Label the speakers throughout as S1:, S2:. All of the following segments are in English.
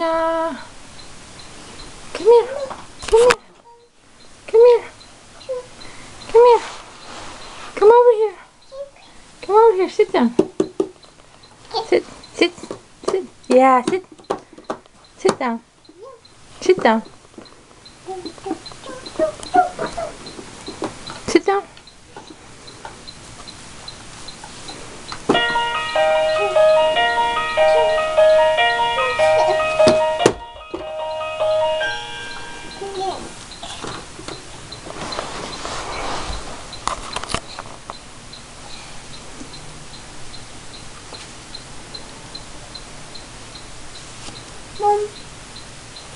S1: Hannah. Come here. Come here. Come here. Come here. Come over here. Come over here. Sit down. Sit. Sit. Sit. Yeah, sit. Sit down. Sit down. Sit down.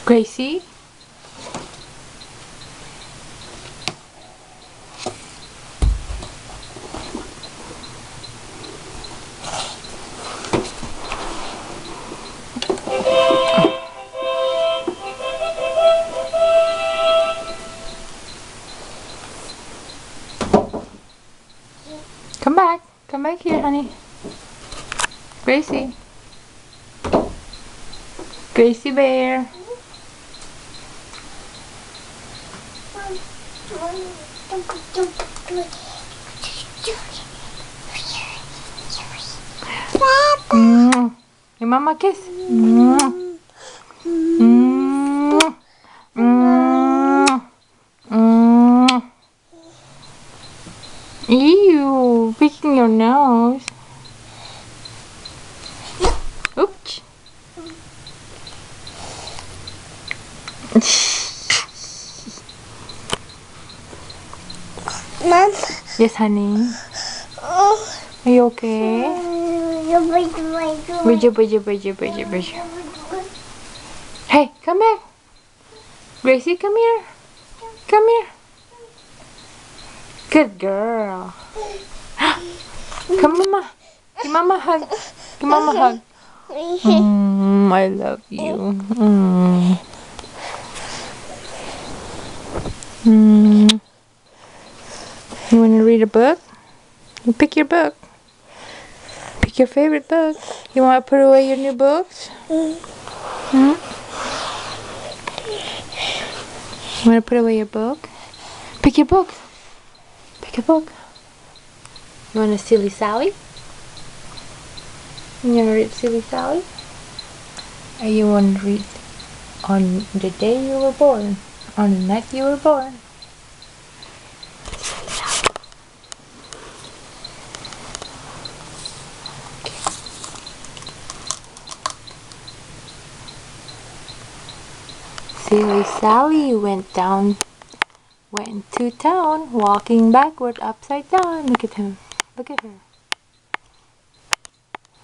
S1: Gracie? Come back. Come back here, honey. Gracie. Gracie Bear. Your mama kiss. Ew, picking your nose. Oops.
S2: Mom.
S1: Yes, honey. Are you okay? Hey, come here. Gracie, come here. Come here. Good girl. Come, mama. Give mama a hug. Give mama a hug. I love you. You want to read a book? You pick your book. Pick your favorite book. You want to put away your new books? You want to put away your book? Pick your book. Pick a book. You want a Silly Sally? You want to read Silly Sally? Or you want to read On the Day You Were Born? On the Night You Were Born? Silly Sally went to town, walking backward upside down. Look at him. Look at her.